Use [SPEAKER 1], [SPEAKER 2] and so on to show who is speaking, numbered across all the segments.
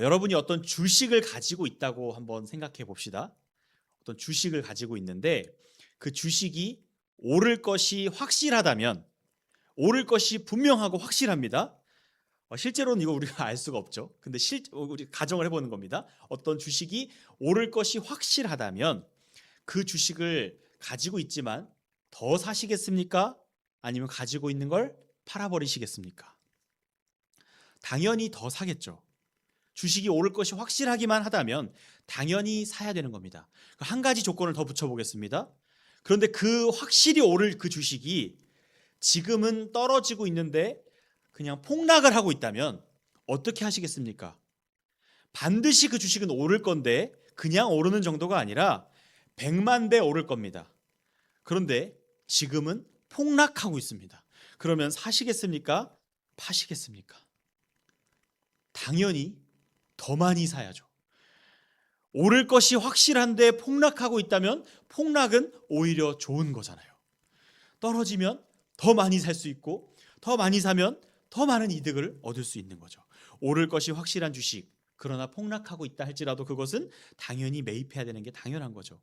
[SPEAKER 1] 여러분이 어떤 주식을 가지고 있다고 한번 생각해 봅시다. 어떤 주식을 가지고 있는데 그 주식이 오를 것이 확실하다면, 오를 것이 분명하고 확실합니다. 실제로는 이거 우리가 알 수가 없죠. 근데 우리 가정을 해보는 겁니다. 어떤 주식이 오를 것이 확실하다면 그 주식을 가지고 있지만 더 사시겠습니까? 아니면 가지고 있는 걸 팔아버리시겠습니까? 당연히 더 사겠죠. 주식이 오를 것이 확실하기만 하다면 당연히 사야 되는 겁니다. 한 가지 조건을 더 붙여보겠습니다. 그런데 그 확실히 오를 그 주식이 지금은 떨어지고 있는데 그냥 폭락을 하고 있다면 어떻게 하시겠습니까? 반드시 그 주식은 오를 건데 그냥 오르는 정도가 아니라 100만 배 오를 겁니다. 그런데 지금은 폭락하고 있습니다. 그러면 사시겠습니까? 파시겠습니까? 당연히 더 많이 사야죠. 오를 것이 확실한데 폭락하고 있다면 폭락은 오히려 좋은 거잖아요. 떨어지면 더 많이 살 수 있고 더 많이 사면 더 많은 이득을 얻을 수 있는 거죠. 오를 것이 확실한 주식, 그러나 폭락하고 있다 할지라도 그것은 당연히 매입해야 되는 게 당연한 거죠.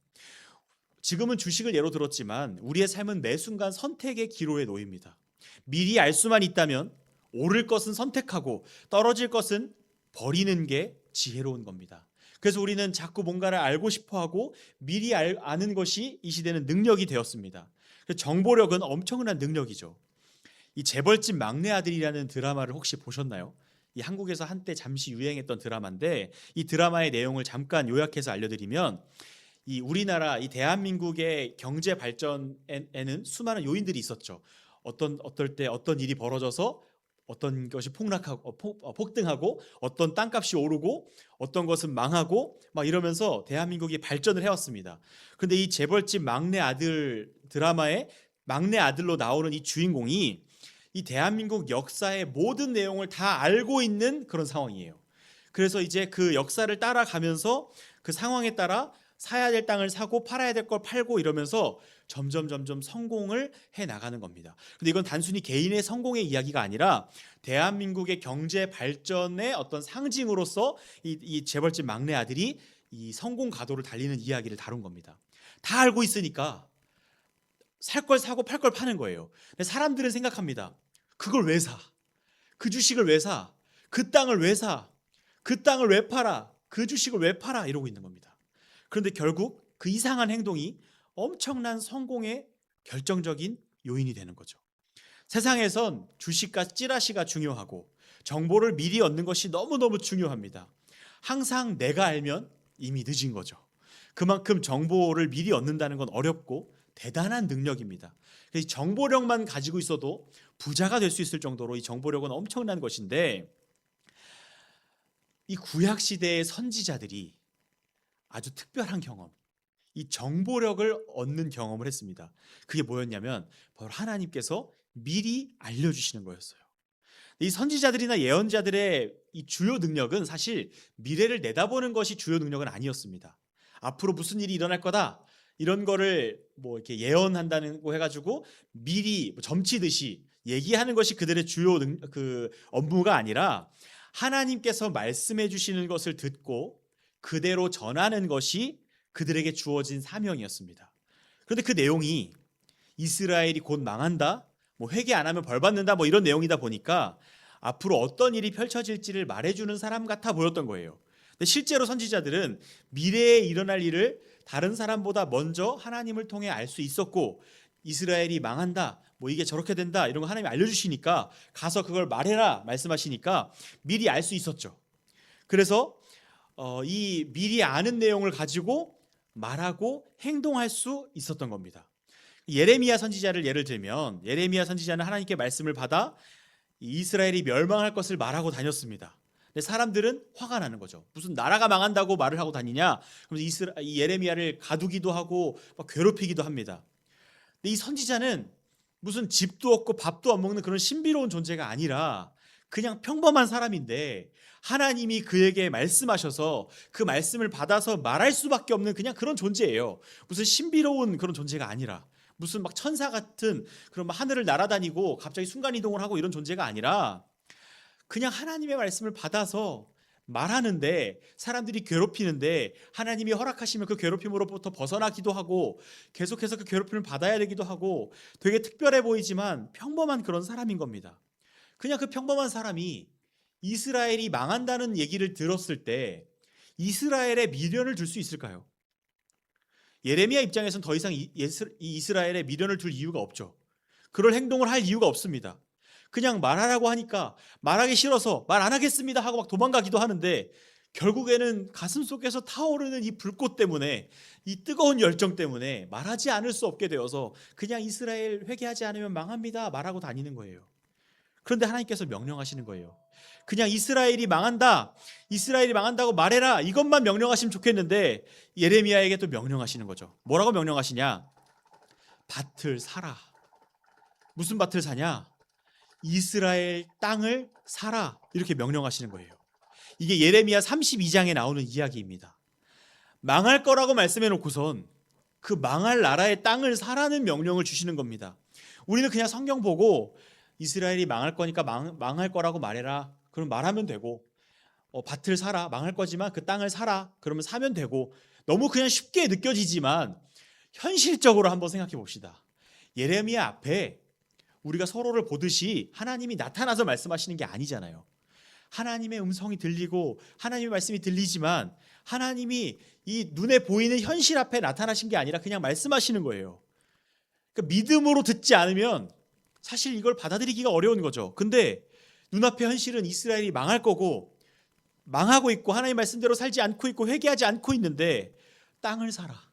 [SPEAKER 1] 지금은 주식을 예로 들었지만 우리의 삶은 매 순간 선택의 기로에 놓입니다. 미리 알 수만 있다면 오를 것은 선택하고 떨어질 것은 버리는 게 지혜로운 겁니다. 그래서 우리는 자꾸 뭔가를 알고 싶어하고 미리 아는 것이 이 시대는 능력이 되었습니다. 정보력은 엄청난 능력이죠. 이 재벌집 막내 아들이라는 드라마를 혹시 보셨나요? 이 한국에서 한때 잠시 유행했던 드라마인데 이 드라마의 내용을 잠깐 요약해서 알려드리면 이 우리나라 이 대한민국의 경제 발전에는 수많은 요인들이 있었죠. 어떨 때 어떤 일이 벌어져서 어떤 것이 폭락하고 폭등하고 어떤 땅값이 오르고 어떤 것은 망하고 막 이러면서 대한민국이 발전을 해왔습니다. 그런데 이 재벌집 막내 아들 드라마의 막내 아들로 나오는 이 주인공이 이 대한민국 역사의 모든 내용을 다 알고 있는 그런 상황이에요. 그래서 이제 그 역사를 따라가면서 그 상황에 따라 사야 될 땅을 사고 팔아야 될 걸 팔고 이러면서 점점 성공을 해 나가는 겁니다. 근데 이건 단순히 개인의 성공의 이야기가 아니라 대한민국의 경제 발전의 어떤 상징으로서 이 재벌집 막내 아들이 이 성공 가도를 달리는 이야기를 다룬 겁니다. 다 알고 있으니까 살 걸 사고 팔 걸 파는 거예요. 근데 사람들은 생각합니다. 그걸 왜 사? 그 주식을 왜 사? 그 땅을 왜 사? 그 땅을 왜 팔아? 그 주식을 왜 팔아? 이러고 있는 겁니다. 그런데 결국 그 이상한 행동이 엄청난 성공의 결정적인 요인이 되는 거죠. 세상에선 주식과 찌라시가 중요하고 정보를 미리 얻는 것이 너무너무 중요합니다. 항상 내가 알면 이미 늦은 거죠. 그만큼 정보를 미리 얻는다는 건 어렵고 대단한 능력입니다. 그래서 정보력만 가지고 있어도 부자가 될 수 있을 정도로 이 정보력은 엄청난 것인데 이 구약 시대의 선지자들이 아주 특별한 경험, 이 정보력을 얻는 경험을 했습니다. 그게 뭐였냐면 바로 하나님께서 미리 알려주시는 거였어요. 이 선지자들이나 예언자들의 이 주요 능력은 사실 미래를 내다보는 것이 주요 능력은 아니었습니다. 앞으로 무슨 일이 일어날 거다 이런 거를 뭐 이렇게 예언한다는 거 해가지고 미리 점치듯이 얘기하는 것이 그들의 주요 그 업무가 아니라 하나님께서 말씀해 주시는 것을 듣고 그대로 전하는 것이 그들에게 주어진 사명이었습니다. 그런데 그 내용이 이스라엘이 곧 망한다, 뭐 회개 안 하면 벌 받는다, 뭐 이런 내용이다 보니까 앞으로 어떤 일이 펼쳐질지를 말해주는 사람 같아 보였던 거예요. 근데 실제로 선지자들은 미래에 일어날 일을 다른 사람보다 먼저 하나님을 통해 알 수 있었고 이스라엘이 망한다, 뭐 이게 저렇게 된다 이런 거 하나님이 알려주시니까 가서 그걸 말해라 말씀하시니까 미리 알 수 있었죠. 그래서 이 미리 아는 내용을 가지고 말하고 행동할 수 있었던 겁니다. 예레미야 선지자를 예를 들면 예레미야 선지자는 하나님께 말씀을 받아 이스라엘이 멸망할 것을 말하고 다녔습니다. 근데 사람들은 화가 나는 거죠. 무슨 나라가 망한다고 말을 하고 다니냐? 그래서 이 예레미야를 가두기도 하고 막 괴롭히기도 합니다. 근데 이 선지자는 무슨 집도 없고 밥도 안 먹는 그런 신비로운 존재가 아니라 그냥 평범한 사람인데 하나님이 그에게 말씀하셔서 그 말씀을 받아서 말할 수밖에 없는 그냥 그런 존재예요. 무슨 신비로운 그런 존재가 아니라 무슨 막 천사 같은 그런 막 하늘을 날아다니고 갑자기 순간이동을 하고 이런 존재가 아니라 그냥 하나님의 말씀을 받아서 말하는데 사람들이 괴롭히는데 하나님이 허락하시면 그 괴롭힘으로부터 벗어나기도 하고 계속해서 그 괴롭힘을 받아야 되기도 하고 되게 특별해 보이지만 평범한 그런 사람인 겁니다. 그냥 그 평범한 사람이 이스라엘이 망한다는 얘기를 들었을 때 이스라엘에 미련을 둘 수 있을까요? 예레미야 입장에서는 더 이상 이스라엘에 미련을 둘 이유가 없죠. 그럴 행동을 할 이유가 없습니다. 그냥 말하라고 하니까 말하기 싫어서 말 안 하겠습니다 하고 막 도망가기도 하는데 결국에는 가슴 속에서 타오르는 이 불꽃 때문에 이 뜨거운 열정 때문에 말하지 않을 수 없게 되어서 그냥 이스라엘 회개하지 않으면 망합니다 말하고 다니는 거예요. 그런데 하나님께서 명령하시는 거예요. 그냥 이스라엘이 망한다, 이스라엘이 망한다고 말해라 이것만 명령하시면 좋겠는데 예레미야에게 또 명령하시는 거죠. 뭐라고 명령하시냐? 밭을 사라. 무슨 밭을 사냐? 이스라엘 땅을 사라 이렇게 명령하시는 거예요. 이게 예레미야 32장에 나오는 이야기입니다. 망할 거라고 말씀해 놓고선 그 망할 나라의 땅을 사라는 명령을 주시는 겁니다. 우리는 그냥 성경 보고 이스라엘이 망할 거니까 망할 거라고 말해라. 그럼 말하면 되고 밭을 사라. 망할 거지만 그 땅을 사라. 그러면 사면 되고 너무 그냥 쉽게 느껴지지만 현실적으로 한번 생각해 봅시다. 예레미야 앞에 우리가 서로를 보듯이 하나님이 나타나서 말씀하시는 게 아니잖아요. 하나님의 음성이 들리고 하나님의 말씀이 들리지만 하나님이 이 눈에 보이는 현실 앞에 나타나신 게 아니라 그냥 말씀하시는 거예요. 그러니까 믿음으로 듣지 않으면 사실 이걸 받아들이기가 어려운 거죠. 근데 눈앞의 현실은 이스라엘이 망할 거고 망하고 있고 하나님 말씀대로 살지 않고 있고 회개하지 않고 있는데 땅을 사라.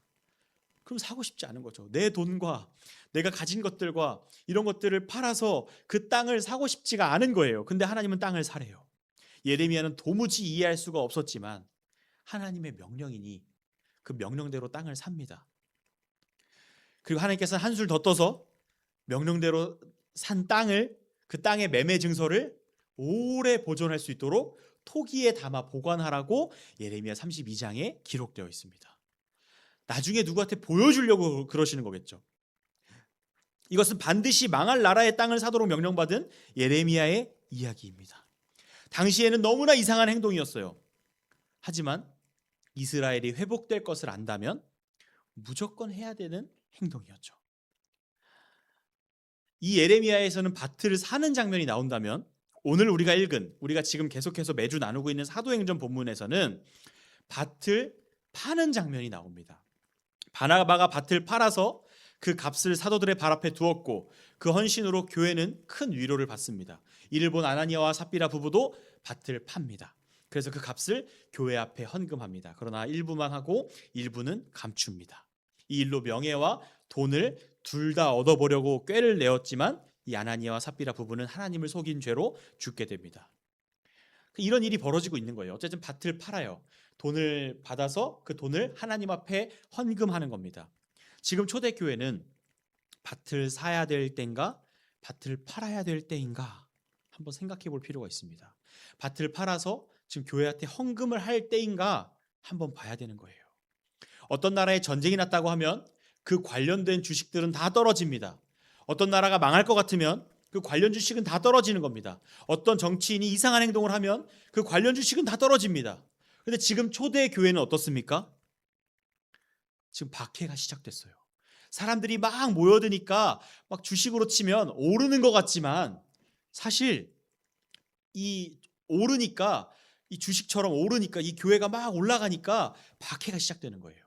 [SPEAKER 1] 그럼 사고 싶지 않은 거죠. 내 돈과 내가 가진 것들과 이런 것들을 팔아서 그 땅을 사고 싶지가 않은 거예요. 근데 하나님은 땅을 사래요. 예레미야는 도무지 이해할 수가 없었지만 하나님의 명령이니 그 명령대로 땅을 삽니다. 그리고 하나님께서는 한술 더 떠서 명령대로 산 땅을 그 땅의 매매 증서를 오래 보존할 수 있도록 토기에 담아 보관하라고 예레미야 32장에 기록되어 있습니다. 나중에 누구한테 보여주려고 그러시는 거겠죠. 이것은 반드시 망할 나라의 땅을 사도록 명령받은 예레미야의 이야기입니다. 당시에는 너무나 이상한 행동이었어요. 하지만 이스라엘이 회복될 것을 안다면 무조건 해야 되는 행동이었죠. 이 예레미야에서는 밭을 사는 장면이 나온다면 오늘 우리가 지금 계속해서 매주 나누고 있는 사도행전 본문에서는 밭을 파는 장면이 나옵니다. 바나바가 밭을 팔아서 그 값을 사도들의 발 앞에 두었고 그 헌신으로 교회는 큰 위로를 받습니다. 이를 본 아나니아와 삽비라 부부도 밭을 팝니다. 그래서 그 값을 교회 앞에 헌금합니다. 그러나 일부만 하고 일부는 감춥니다. 이 일로 명예와 돈을 둘 다 얻어보려고 꾀를 내었지만 이 아나니아와 삽비라 부부는 하나님을 속인 죄로 죽게 됩니다. 이런 일이 벌어지고 있는 거예요. 어쨌든 밭을 팔아요. 돈을 받아서 그 돈을 하나님 앞에 헌금하는 겁니다. 지금 초대교회는 밭을 사야 될 때인가 밭을 팔아야 될 때인가 한번 생각해 볼 필요가 있습니다. 밭을 팔아서 지금 교회한테 헌금을 할 때인가 한번 봐야 되는 거예요. 어떤 나라에 전쟁이 났다고 하면 그 관련된 주식들은 다 떨어집니다. 어떤 나라가 망할 것 같으면 그 관련 주식은 다 떨어지는 겁니다. 어떤 정치인이 이상한 행동을 하면 그 관련 주식은 다 떨어집니다. 그런데 지금 초대 교회는 어떻습니까? 지금 박해가 시작됐어요. 사람들이 막 모여드니까 막 주식으로 치면 오르는 것 같지만 사실 이 오르니까 이 주식처럼 오르니까 이 교회가 막 올라가니까 박해가 시작되는 거예요.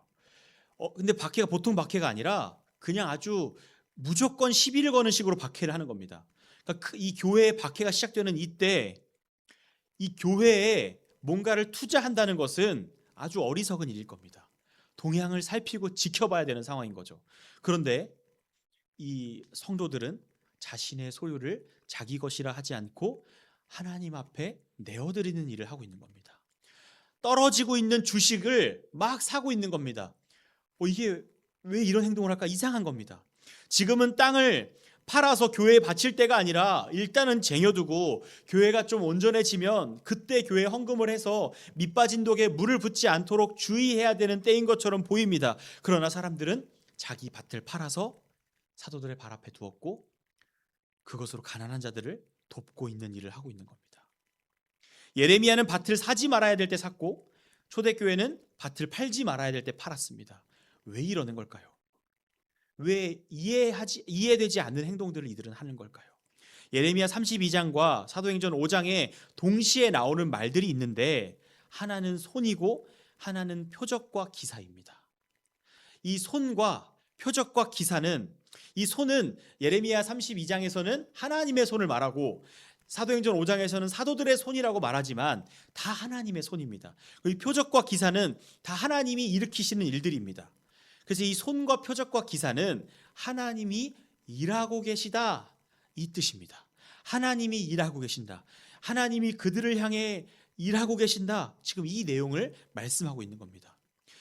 [SPEAKER 1] 근데 박해가 보통 박해가 아니라 그냥 아주 무조건 시비를 거는 식으로 박해를 하는 겁니다. 그러니까 이 교회의 박해가 시작되는 이때 이 교회에 뭔가를 투자한다는 것은 아주 어리석은 일일 겁니다. 동향을 살피고 지켜봐야 되는 상황인 거죠. 그런데 이 성도들은 자신의 소유를 자기 것이라 하지 않고 하나님 앞에 내어드리는 일을 하고 있는 겁니다. 떨어지고 있는 주식을 막 사고 있는 겁니다. 이게 왜 이런 행동을 할까? 이상한 겁니다. 지금은 땅을 팔아서 교회에 바칠 때가 아니라 일단은 쟁여두고 교회가 좀 온전해지면 그때 교회에 헌금을 해서 밑빠진 독에 물을 붓지 않도록 주의해야 되는 때인 것처럼 보입니다. 그러나 사람들은 자기 밭을 팔아서 사도들의 발 앞에 두었고 그것으로 가난한 자들을 돕고 있는 일을 하고 있는 겁니다. 예레미야는 밭을 사지 말아야 될 때 샀고 초대교회는 밭을 팔지 말아야 될 때 팔았습니다. 왜 이러는 걸까요? 왜 이해되지 않는 행동들을 이들은 하는 걸까요? 예레미야 32장과 사도행전 5장에 동시에 나오는 말들이 있는데 하나는 손이고 하나는 표적과 기사입니다. 이 손과 표적과 기사는, 이 손은 예레미야 32장에서는 하나님의 손을 말하고 사도행전 5장에서는 사도들의 손이라고 말하지만 다 하나님의 손입니다. 이 표적과 기사는 다 하나님이 일으키시는 일들입니다. 그래서 이 손과 표적과 기사는 하나님이 일하고 계시다, 이 뜻입니다. 하나님이 일하고 계신다, 하나님이 그들을 향해 일하고 계신다, 지금 이 내용을 말씀하고 있는 겁니다.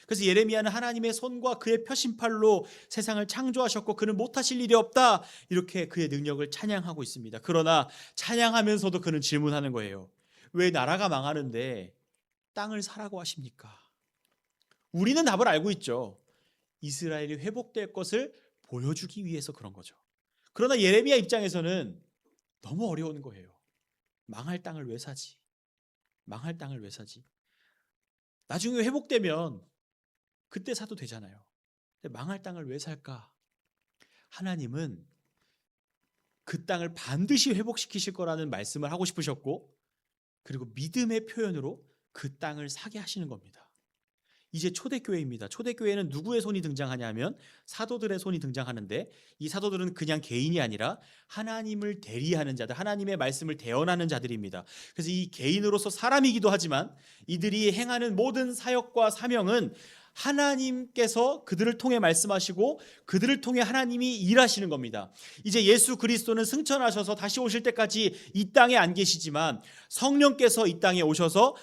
[SPEAKER 1] 그래서 예레미야는 하나님의 손과 그의 표심팔로 세상을 창조하셨고 그는 못하실 일이 없다, 이렇게 그의 능력을 찬양하고 있습니다. 그러나 찬양하면서도 그는 질문하는 거예요. 왜 나라가 망하는데 땅을 사라고 하십니까? 우리는 답을 알고 있죠. 이스라엘이 회복될 것을 보여주기 위해서 그런 거죠. 그러나 예레미야 입장에서는 너무 어려운 거예요. 망할 땅을 왜 사지? 망할 땅을 왜 사지? 나중에 회복되면 그때 사도 되잖아요. 근데 망할 땅을 왜 살까? 하나님은 그 땅을 반드시 회복시키실 거라는 말씀을 하고 싶으셨고, 그리고 믿음의 표현으로 그 땅을 사게 하시는 겁니다. 이제 초대교회입니다. 초대교회는 누구의 손이 등장하냐면 사도들의 손이 등장하는데, 이 사도들은 그냥 개인이 아니라 하나님을 대리하는 자들, 하나님의 말씀을 대언하는 자들입니다. 그래서 이 개인으로서 사람이기도 하지만 이들이 행하는 모든 사역과 사명은 하나님께서 그들을 통해 말씀하시고 그들을 통해 하나님이 일하시는 겁니다. 이제 예수 그리스도는 승천하셔서 다시 오실 때까지 이 땅에 안 계시지만 성령께서 이 땅에 오셔서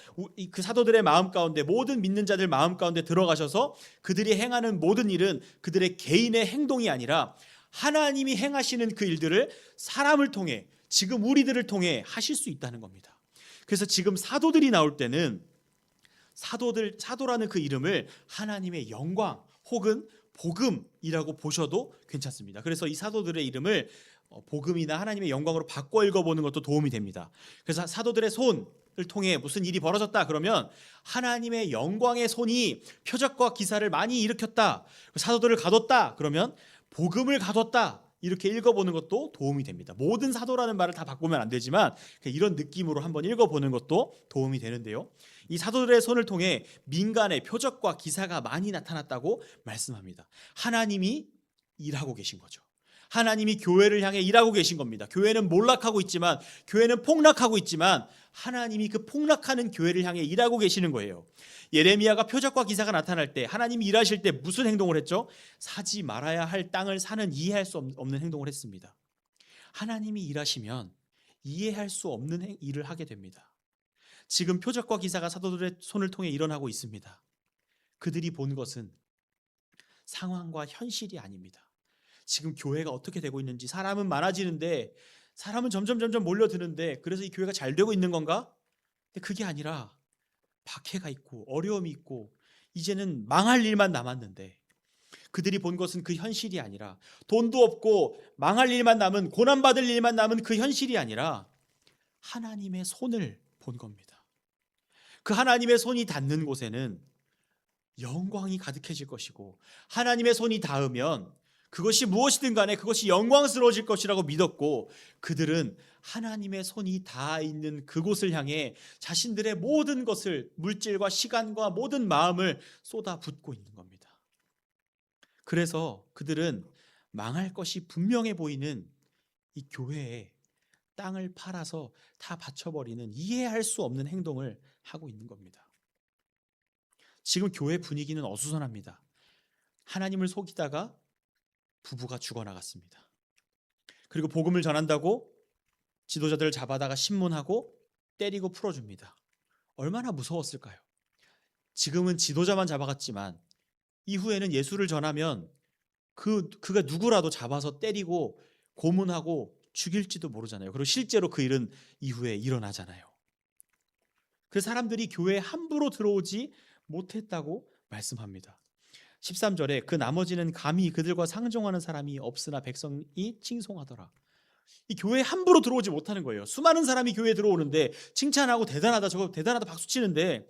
[SPEAKER 1] 그 사도들의 마음 가운데, 모든 믿는 자들 마음 가운데 들어가셔서 그들이 행하는 모든 일은 그들의 개인의 행동이 아니라 하나님이 행하시는 그 일들을 사람을 통해, 지금 우리들을 통해 하실 수 있다는 겁니다. 그래서 지금 사도들이 나올 때는 사도라는 그 이름을 하나님의 영광 혹은 복음이라고 보셔도 괜찮습니다. 그래서 이 사도들의 이름을 복음이나 하나님의 영광으로 바꿔 읽어보는 것도 도움이 됩니다. 그래서 사도들의 손을 통해 무슨 일이 벌어졌다 그러면 하나님의 영광의 손이 표적과 기사를 많이 일으켰다, 사도들을 가뒀다 그러면 복음을 가뒀다, 이렇게 읽어보는 것도 도움이 됩니다. 모든 사도라는 말을 다 바꾸면 안 되지만 이런 느낌으로 한번 읽어보는 것도 도움이 되는데요, 이 사도들의 손을 통해 민간의 표적과 기사가 많이 나타났다고 말씀합니다. 하나님이 일하고 계신 거죠. 하나님이 교회를 향해 일하고 계신 겁니다. 교회는 몰락하고 있지만, 교회는 폭락하고 있지만 하나님이 그 폭락하는 교회를 향해 일하고 계시는 거예요. 예레미야가 표적과 기사가 나타날 때 하나님이 일하실 때 무슨 행동을 했죠? 사지 말아야 할 땅을 사는, 이해할 수 없는 행동을 했습니다. 하나님이 일하시면 이해할 수 없는 일을 하게 됩니다. 지금 표적과 기사가 사도들의 손을 통해 일어나고 있습니다. 그들이 본 것은 상황과 현실이 아닙니다. 지금 교회가 어떻게 되고 있는지, 사람은 많아지는데, 사람은 점점 몰려드는데 그래서 이 교회가 잘 되고 있는 건가? 근데 그게 아니라 박해가 있고 어려움이 있고 이제는 망할 일만 남았는데, 그들이 본 것은 그 현실이 아니라, 돈도 없고 망할 일만 남은, 고난받을 일만 남은 그 현실이 아니라 하나님의 손을 본 겁니다. 그 하나님의 손이 닿는 곳에는 영광이 가득해질 것이고, 하나님의 손이 닿으면 그것이 무엇이든 간에 그것이 영광스러워질 것이라고 믿었고, 그들은 하나님의 손이 닿아 있는 그곳을 향해 자신들의 모든 것을, 물질과 시간과 모든 마음을 쏟아붓고 있는 겁니다. 그래서 그들은 망할 것이 분명해 보이는 이 교회에 땅을 팔아서 다 바쳐버리는, 이해할 수 없는 행동을 하고 있는 겁니다. 지금 교회 분위기는 어수선합니다. 하나님을 속이다가 부부가 죽어나갔습니다. 그리고 복음을 전한다고 지도자들을 잡아다가 신문하고 때리고 풀어줍니다. 얼마나 무서웠을까요? 지금은 지도자만 잡아갔지만 이후에는 예수를 전하면 그가 누구라도 잡아서 때리고 고문하고 죽일지도 모르잖아요. 그리고 실제로 그 일은 이후에 일어나잖아요. 그 사람들이 교회에 함부로 들어오지 못했다고 말씀합니다. 13절에 그 나머지는 감히 그들과 상종하는 사람이 없으나 백성이 칭송하더라. 이 교회에 함부로 들어오지 못하는 거예요. 수많은 사람이 교회에 들어오는데 칭찬하고 대단하다, 저거 대단하다 박수 치는데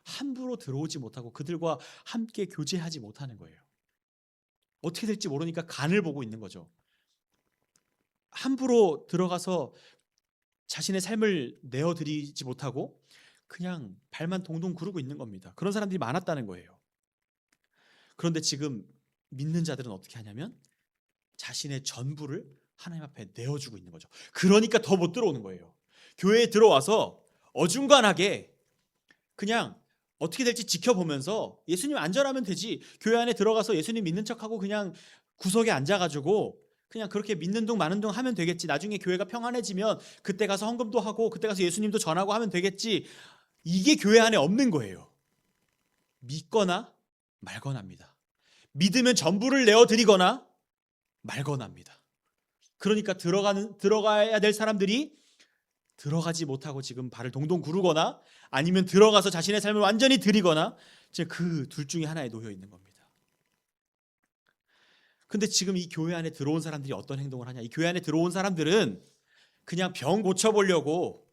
[SPEAKER 1] 함부로 들어오지 못하고 그들과 함께 교제하지 못하는 거예요. 어떻게 될지 모르니까 간을 보고 있는 거죠. 함부로 들어가서 자신의 삶을 내어드리지 못하고 그냥 발만 동동 구르고 있는 겁니다. 그런 사람들이 많았다는 거예요. 그런데 지금 믿는 자들은 어떻게 하냐면 자신의 전부를 하나님 앞에 내어주고 있는 거죠. 그러니까 더 못 들어오는 거예요. 교회에 들어와서 어중간하게 그냥 어떻게 될지 지켜보면서 예수님 안전하면 되지, 교회 안에 들어가서 예수님 믿는 척하고 그냥 구석에 앉아가지고 그냥 그렇게 믿는 둥 마는 둥 하면 되겠지, 나중에 교회가 평안해지면 그때 가서 헌금도 하고 그때 가서 예수님도 전하고 하면 되겠지, 이게 교회 안에 없는 거예요. 믿거나 말거나입니다. 믿으면 전부를 내어드리거나 말거나입니다. 그러니까 들어가야 될 사람들이 들어가지 못하고 지금 발을 동동 구르거나 아니면 들어가서 자신의 삶을 완전히 드리거나 그 둘 중에 하나에 놓여 있는 겁니다. 근데 지금 이 교회 안에 들어온 사람들이 어떤 행동을 하냐? 이 교회 안에 들어온 사람들은 그냥 병 고쳐보려고,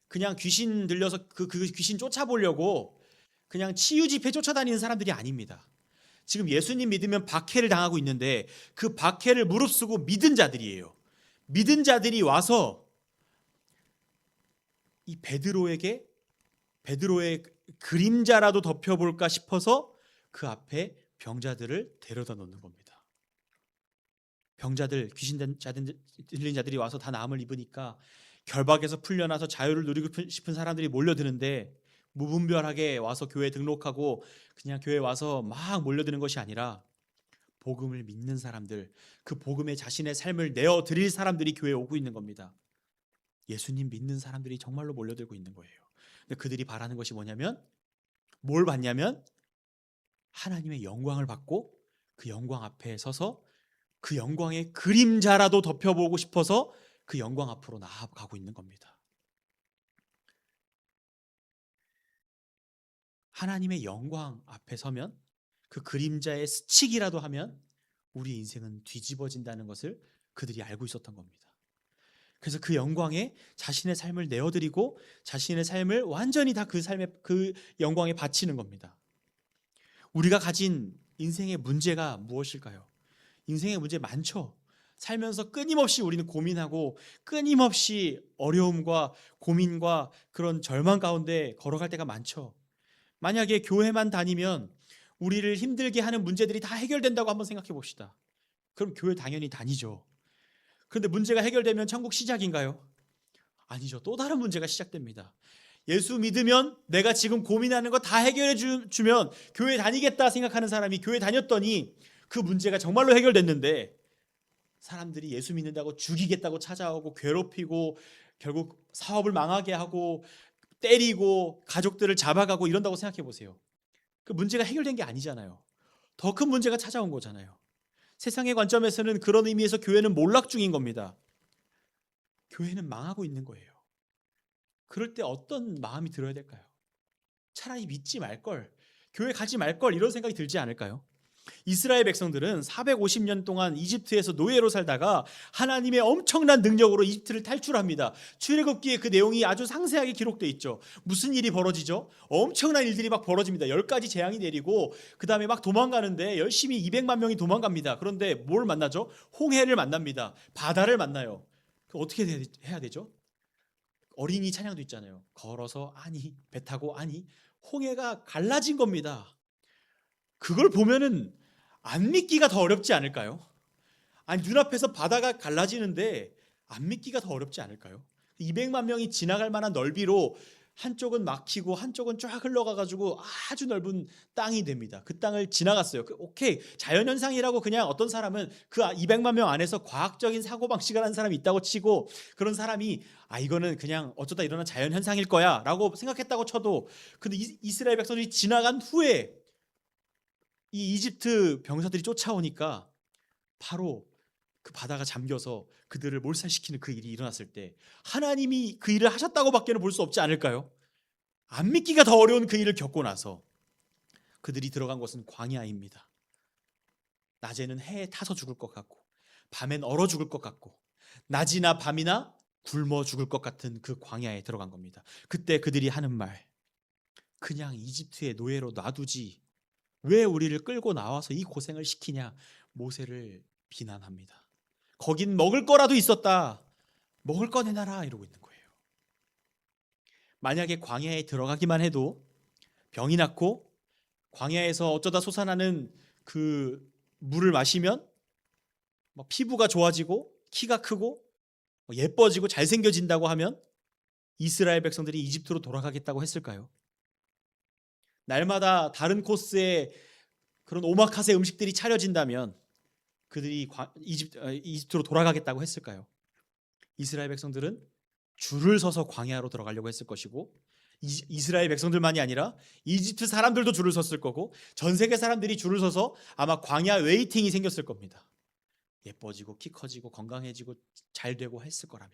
[SPEAKER 1] 그냥 귀신 들려서 그 귀신 쫓아보려고 그냥 치유 집회 쫓아다니는 사람들이 아닙니다. 지금 예수님 믿으면 박해를 당하고 있는데 그 박해를 무릅쓰고 믿은 자들이에요. 믿은 자들이 와서 이 베드로의 그림자라도 덮여볼까 싶어서 그 앞에 병자들을 데려다 놓는 겁니다. 병자들, 귀신 들린 자들이 와서 다 나음을 입으니까 결박에서 풀려나서 자유를 누리고 싶은 사람들이 몰려드는데 무분별하게 와서 교회에 등록하고 그냥 교회에 와서 막 몰려드는 것이 아니라 복음을 믿는 사람들, 그 복음에 자신의 삶을 내어드릴 사람들이 교회에 오고 있는 겁니다. 예수님 믿는 사람들이 정말로 몰려들고 있는 거예요. 근데 그들이 바라는 것이 뭐냐면, 뭘 받냐면 하나님의 영광을 받고 그 영광 앞에 서서 그 영광의 그림자라도 덮여보고 싶어서 그 영광 앞으로 나아가고 있는 겁니다. 하나님의 영광 앞에 서면 그 그림자에 스치기라도 하면 우리 인생은 뒤집어진다는 것을 그들이 알고 있었던 겁니다. 그래서 그 영광에 자신의 삶을 내어드리고 자신의 삶을 완전히 다 그 영광에 바치는 겁니다. 우리가 가진 인생의 문제가 무엇일까요? 인생의 문제 많죠. 살면서 끊임없이 우리는 고민하고 끊임없이 어려움과 고민과 그런 절망 가운데 걸어갈 때가 많죠. 만약에 교회만 다니면 우리를 힘들게 하는 문제들이 다 해결된다고 한번 생각해 봅시다. 그럼 교회 당연히 다니죠. 그런데 문제가 해결되면 천국 시작인가요? 아니죠. 또 다른 문제가 시작됩니다. 예수 믿으면 내가 지금 고민하는 거 다 해결해 주면 교회 다니겠다 생각하는 사람이 교회 다녔더니 그 문제가 정말로 해결됐는데 사람들이 예수 믿는다고 죽이겠다고 찾아오고 괴롭히고 결국 사업을 망하게 하고 때리고 가족들을 잡아가고 이런다고 생각해 보세요. 그 문제가 해결된 게 아니잖아요. 더 큰 문제가 찾아온 거잖아요. 세상의 관점에서는 그런 의미에서 교회는 몰락 중인 겁니다. 교회는 망하고 있는 거예요. 그럴 때 어떤 마음이 들어야 될까요? 차라리 믿지 말걸, 교회 가지 말걸, 이런 생각이 들지 않을까요? 이스라엘 백성들은 450년 동안 이집트에서 노예로 살다가 하나님의 엄청난 능력으로 이집트를 탈출합니다. 출애굽기에 그 내용이 아주 상세하게 기록되어 있죠. 무슨 일이 벌어지죠? 엄청난 일들이 막 벌어집니다. 10가지 재앙이 내리고 그 다음에 막 도망가는데 열심히 200만 명이 도망갑니다. 그런데 뭘 만나죠? 홍해를 만납니다. 바다를 만나요. 어떻게 해야 되죠? 어린이 찬양도 있잖아요. 걸어서 아니, 배 타고 아니, 홍해가 갈라진 겁니다. 그걸 보면은 안 믿기가 더 어렵지 않을까요? 아니, 눈앞에서 바다가 갈라지는데 안 믿기가 더 어렵지 않을까요? 200만 명이 지나갈 만한 넓이로 한쪽은 막히고 한쪽은 쫙 흘러가가지고 아주 넓은 땅이 됩니다. 그 땅을 지나갔어요. 오케이, 자연현상이라고 그냥 어떤 사람은 그 200만 명 안에서 과학적인 사고방식을 하는 사람이 있다고 치고, 그런 사람이 이거는 그냥 어쩌다 일어난 자연현상일 거야 라고 생각했다고 쳐도, 근데 이스라엘 백성들이 지나간 후에 이 이집트 병사들이 쫓아오니까 바로 그 바다가 잠겨서 그들을 몰살시키는 그 일이 일어났을 때 하나님이 그 일을 하셨다고 밖에는 볼 수 없지 않을까요? 안 믿기가 더 어려운 그 일을 겪고 나서 그들이 들어간 곳은 광야입니다. 낮에는 해에 타서 죽을 것 같고 밤엔 얼어 죽을 것 같고 낮이나 밤이나 굶어 죽을 것 같은 그 광야에 들어간 겁니다. 그때 그들이 하는 말, 그냥 이집트의 노예로 놔두지 왜 우리를 끌고 나와서 이 고생을 시키냐. 모세를 비난합니다. 거긴 먹을 거라도 있었다. 먹을 거 내놔라 이러고 있는 거예요. 만약에 광야에 들어가기만 해도 병이 낫고 광야에서 어쩌다 솟아나는 그 물을 마시면 피부가 좋아지고 키가 크고 예뻐지고 잘생겨진다고 하면 이스라엘 백성들이 이집트로 돌아가겠다고 했을까요? 날마다 다른 코스의 그런 오마카세 음식들이 차려진다면 그들이 이집트로 돌아가겠다고 했을까요? 이스라엘 백성들은 줄을 서서 광야로 들어가려고 했을 것이고, 이스라엘 백성들만이 아니라 이집트 사람들도 줄을 섰을 거고, 전 세계 사람들이 줄을 서서 아마 광야 웨이팅이 생겼을 겁니다. 예뻐지고 키 커지고 건강해지고 잘 되고 했을 거라면.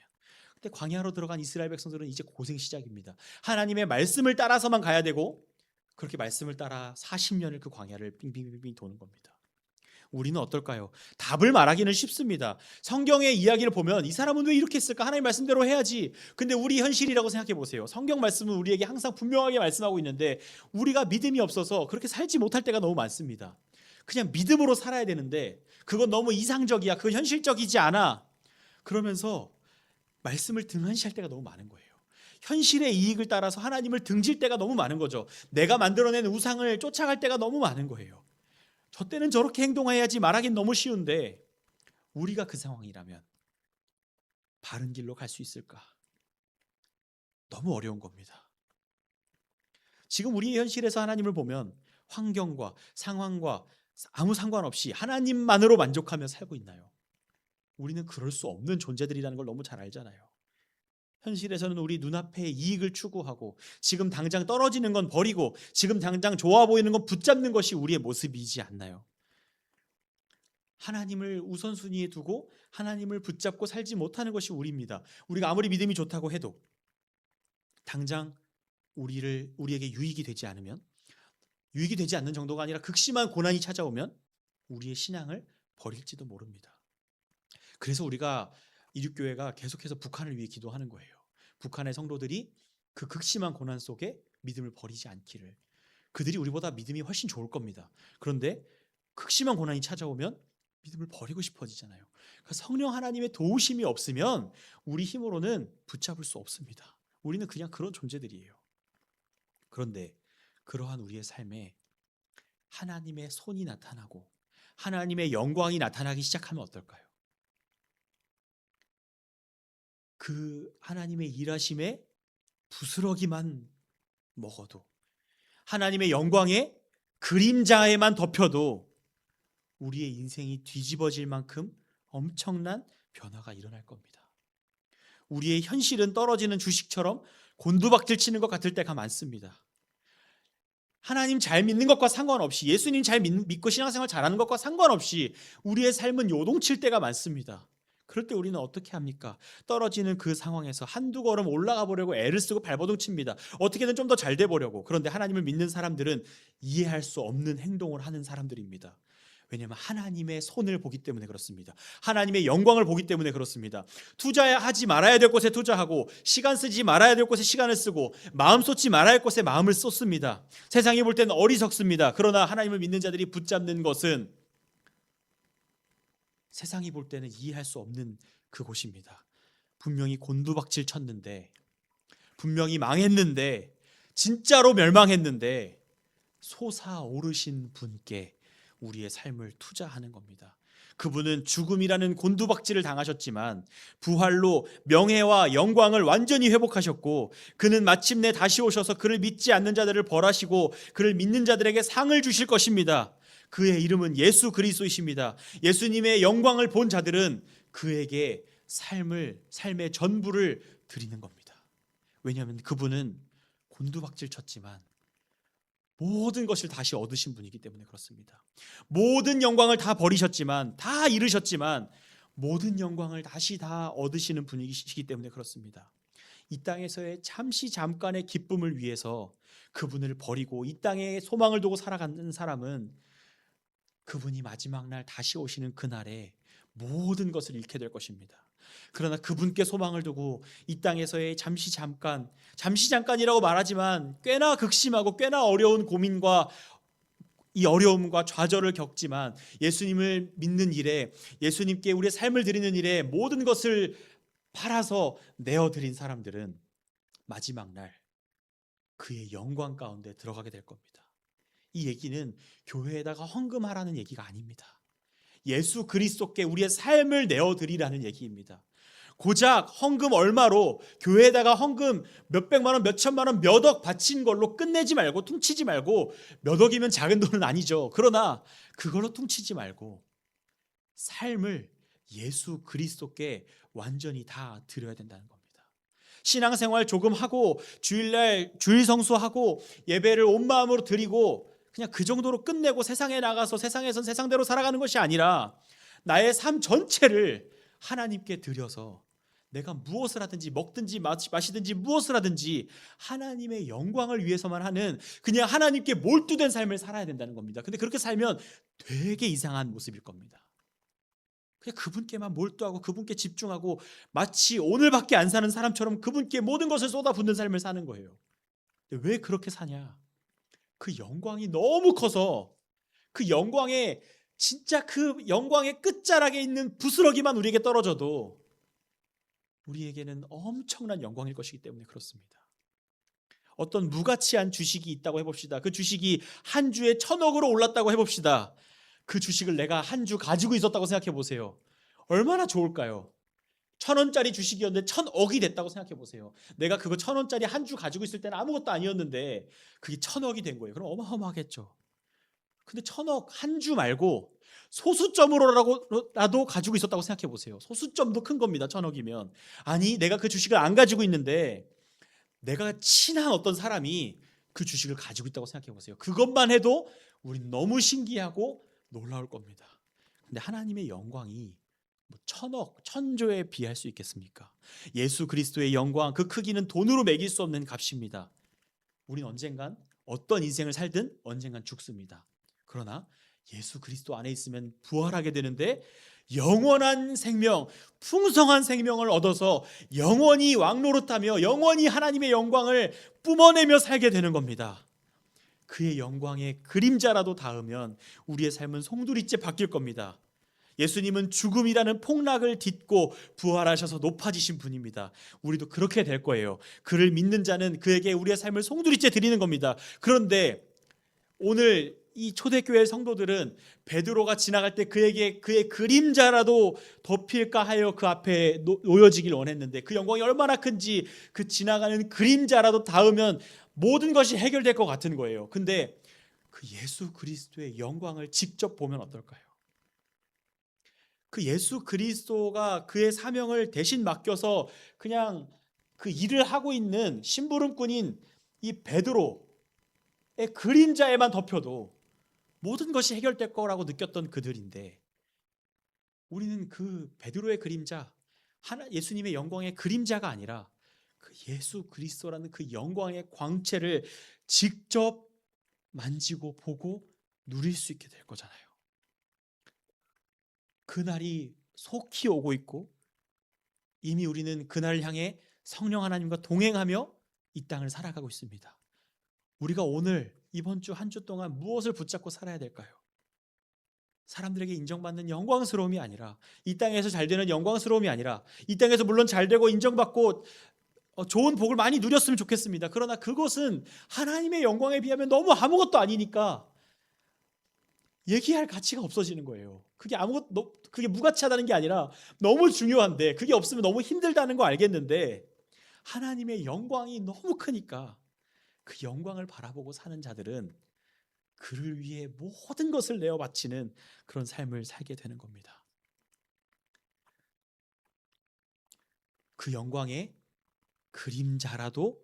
[SPEAKER 1] 근데 광야로 들어간 이스라엘 백성들은 이제 고생 시작입니다. 하나님의 말씀을 따라서만 가야 되고, 그렇게 말씀을 따라 40년을 그 광야를 빙빙빙빙 도는 겁니다. 우리는 어떨까요? 답을 말하기는 쉽습니다. 성경의 이야기를 보면 이 사람은 왜 이렇게 했을까? 하나님 말씀대로 해야지. 근데 우리 현실이라고 생각해 보세요. 성경 말씀은 우리에게 항상 분명하게 말씀하고 있는데 우리가 믿음이 없어서 그렇게 살지 못할 때가 너무 많습니다. 그냥 믿음으로 살아야 되는데 그건 너무 이상적이야. 그건 현실적이지 않아. 그러면서 말씀을 등한시할 때가 너무 많은 거예요. 현실의 이익을 따라서 하나님을 등질 때가 너무 많은 거죠. 내가 만들어낸 우상을 쫓아갈 때가 너무 많은 거예요. 저 때는 저렇게 행동해야지 말하긴 너무 쉬운데 우리가 그 상황이라면 바른 길로 갈 수 있을까? 너무 어려운 겁니다. 지금 우리의 현실에서 하나님을 보면 환경과 상황과 아무 상관없이 하나님만으로 만족하며 살고 있나요? 우리는 그럴 수 없는 존재들이라는 걸 너무 잘 알잖아요. 현실에서는 우리 눈앞의 이익을 추구하고 지금 당장 떨어지는 건 버리고 지금 당장 좋아 보이는 건 붙잡는 것이 우리의 모습이지 않나요? 하나님을 우선순위에 두고 하나님을 붙잡고 살지 못하는 것이 우리입니다. 우리가 아무리 믿음이 좋다고 해도 당장 우리에게 유익이 되지 않으면, 유익이 되지 않는 정도가 아니라 극심한 고난이 찾아오면 우리의 신앙을 버릴지도 모릅니다. 그래서 우리가 이륙교회가 계속해서 북한을 위해 기도하는 거예요. 북한의 성도들이 그 극심한 고난 속에 믿음을 버리지 않기를. 그들이 우리보다 믿음이 훨씬 좋을 겁니다. 그런데 극심한 고난이 찾아오면 믿음을 버리고 싶어지잖아요. 그러니까 성령 하나님의 도우심이 없으면 우리 힘으로는 붙잡을 수 없습니다. 우리는 그냥 그런 존재들이에요. 그런데 그러한 우리의 삶에 하나님의 손이 나타나고 하나님의 영광이 나타나기 시작하면 어떨까요? 그 하나님의 일하심에 부스러기만 먹어도, 하나님의 영광의 그림자에만 덮여도 우리의 인생이 뒤집어질 만큼 엄청난 변화가 일어날 겁니다. 우리의 현실은 떨어지는 주식처럼 곤두박질 치는 것 같을 때가 많습니다. 하나님 잘 믿는 것과 상관없이, 예수님 잘 믿고 신앙생활 잘하는 것과 상관없이 우리의 삶은 요동칠 때가 많습니다. 그럴 때 우리는 어떻게 합니까? 떨어지는 그 상황에서 한두 걸음 올라가 보려고 애를 쓰고 발버둥 칩니다. 어떻게든 좀 더 잘 돼 보려고. 그런데 하나님을 믿는 사람들은 이해할 수 없는 행동을 하는 사람들입니다. 왜냐하면 하나님의 손을 보기 때문에 그렇습니다. 하나님의 영광을 보기 때문에 그렇습니다. 투자하지 말아야 될 곳에 투자하고 시간 쓰지 말아야 될 곳에 시간을 쓰고 마음 쏟지 말아야 할 곳에 마음을 쏟습니다. 세상이 볼 때는 어리석습니다. 그러나 하나님을 믿는 자들이 붙잡는 것은 세상이 볼 때는 이해할 수 없는 그곳입니다. 분명히 곤두박질 쳤는데, 분명히 망했는데, 진짜로 멸망했는데 솟아오르신 분께 우리의 삶을 투자하는 겁니다. 그분은 죽음이라는 곤두박질을 당하셨지만 부활로 명예와 영광을 완전히 회복하셨고, 그는 마침내 다시 오셔서 그를 믿지 않는 자들을 벌하시고 그를 믿는 자들에게 상을 주실 것입니다. 그의 이름은 예수 그리스도이십니다. 예수님의 영광을 본 자들은 그에게 삶의 전부를 드리는 겁니다. 왜냐하면 그분은 곤두박질 쳤지만 모든 것을 다시 얻으신 분이기 때문에 그렇습니다. 모든 영광을 다 버리셨지만, 다 잃으셨지만 모든 영광을 다시 다 얻으시는 분이시기 때문에 그렇습니다. 이 땅에서의 잠깐의 기쁨을 위해서 그분을 버리고 이 땅에 소망을 두고 살아가는 사람은 그분이 마지막 날 다시 오시는 그날에 모든 것을 잃게 될 것입니다. 그러나 그분께 소망을 두고 이 땅에서의 잠깐이라고 말하지만 꽤나 극심하고 꽤나 어려운 고민과 이 어려움과 좌절을 겪지만 예수님을 믿는 일에, 예수님께 우리의 삶을 드리는 일에 모든 것을 팔아서 내어드린 사람들은 마지막 날 그의 영광 가운데 들어가게 될 겁니다. 이 얘기는 교회에다가 헌금하라는 얘기가 아닙니다. 예수 그리스도께 우리의 삶을 내어드리라는 얘기입니다. 고작 헌금 얼마로, 교회에다가 헌금 몇백만 원, 몇천만 원, 몇 억 바친 걸로 끝내지 말고, 퉁치지 말고, 몇 억이면 작은 돈은 아니죠. 그러나 그걸로 퉁치지 말고 삶을 예수 그리스도께 완전히 다 드려야 된다는 겁니다. 신앙생활 조금 하고 주일날 주일 성수하고 예배를 온 마음으로 드리고 그냥 그 정도로 끝내고 세상에 나가서 세상에선 세상대로 살아가는 것이 아니라 나의 삶 전체를 하나님께 드려서 내가 무엇을 하든지 먹든지 마시든지 무엇을 하든지 하나님의 영광을 위해서만 하는, 그냥 하나님께 몰두된 삶을 살아야 된다는 겁니다. 근데 그렇게 살면 되게 이상한 모습일 겁니다. 그냥 그분께만 몰두하고 그분께 집중하고 마치 오늘밖에 안 사는 사람처럼 그분께 모든 것을 쏟아붓는 삶을 사는 거예요. 근데 왜 그렇게 사냐? 그 영광이 너무 커서 그 영광의 진짜 그 영광의 끝자락에 있는 부스러기만 우리에게 떨어져도 우리에게는 엄청난 영광일 것이기 때문에 그렇습니다. 어떤 무가치한 주식이 있다고 해봅시다. 그 주식이 한 주에 1,000억으로 올랐다고 해봅시다. 그 주식을 내가 한 주 가지고 있었다고 생각해 보세요. 얼마나 좋을까요? 1,000원짜리 주식이었는데 1,000억이 됐다고 생각해 보세요. 내가 그거 1,000원짜리 한 주 가지고 있을 때는 아무것도 아니었는데 그게 1,000억이 된 거예요. 그럼 어마어마하겠죠. 근데 1,000억 한 주 말고 소수점으로라도 가지고 있었다고 생각해 보세요. 소수점도 큰 겁니다. 1,000억이면. 아니, 내가 그 주식을 안 가지고 있는데 내가 친한 어떤 사람이 그 주식을 가지고 있다고 생각해 보세요. 그것만 해도 우린 너무 신기하고 놀라울 겁니다. 근데 하나님의 영광이 1,000억, 1,000조에 비할 수 있겠습니까? 예수 그리스도의 영광, 그 크기는 돈으로 매길 수 없는 값입니다. 우린 언젠간 어떤 인생을 살든 언젠간 죽습니다. 그러나 예수 그리스도 안에 있으면 부활하게 되는데 영원한 생명, 풍성한 생명을 얻어서 영원히 왕노릇하며 영원히 하나님의 영광을 뿜어내며 살게 되는 겁니다. 그의 영광의 그림자라도 닿으면 우리의 삶은 송두리째 바뀔 겁니다. 예수님은 죽음이라는 폭락을 딛고 부활하셔서 높아지신 분입니다. 우리도 그렇게 될 거예요. 그를 믿는 자는 그에게 우리의 삶을 송두리째 드리는 겁니다. 그런데 오늘 이 초대교회 성도들은 베드로가 지나갈 때 그에게 그의 그림자라도 덮일까 하여 그 앞에 놓여지길 원했는데 그 영광이 얼마나 큰지 그 지나가는 그림자라도 닿으면 모든 것이 해결될 것 같은 거예요. 근데 그 예수 그리스도의 영광을 직접 보면 어떨까요? 그 예수 그리스도가 그의 사명을 대신 맡겨서 그냥 그 일을 하고 있는 심부름꾼인 이 베드로의 그림자에만 덮여도 모든 것이 해결될 거라고 느꼈던 그들인데 우리는 그 베드로의 그림자, 예수님의 영광의 그림자가 아니라 그 예수 그리스도라는 그 영광의 광채를 직접 만지고 보고 누릴 수 있게 될 거잖아요. 그날이 속히 오고 있고 이미 우리는 그날을 향해 성령 하나님과 동행하며 이 땅을 살아가고 있습니다. 우리가 오늘 이번 주 한 주 동안 무엇을 붙잡고 살아야 될까요? 사람들에게 인정받는 영광스러움이 아니라, 이 땅에서 잘 되는 영광스러움이 아니라, 이 땅에서 물론 잘 되고 인정받고 좋은 복을 많이 누렸으면 좋겠습니다. 그러나 그것은 하나님의 영광에 비하면 너무 아무것도 아니니까 얘기할 가치가 없어지는 거예요. 그게 무가치하다는 게 아니라 너무 중요한데, 그게 없으면 너무 힘들다는 거 알겠는데 하나님의 영광이 너무 크니까 그 영광을 바라보고 사는 자들은 그를 위해 모든 것을 내어 바치는 그런 삶을 살게 되는 겁니다. 그 영광의 그림자라도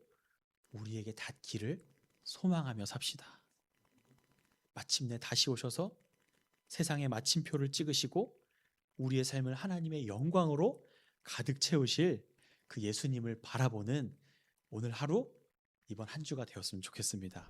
[SPEAKER 1] 우리에게 닿기를 소망하며 삽시다. 마침내 다시 오셔서 세상의 마침표를 찍으시고 우리의 삶을 하나님의 영광으로 가득 채우실 그 예수님을 바라보는 오늘 하루, 이번 한 주가 되었으면 좋겠습니다.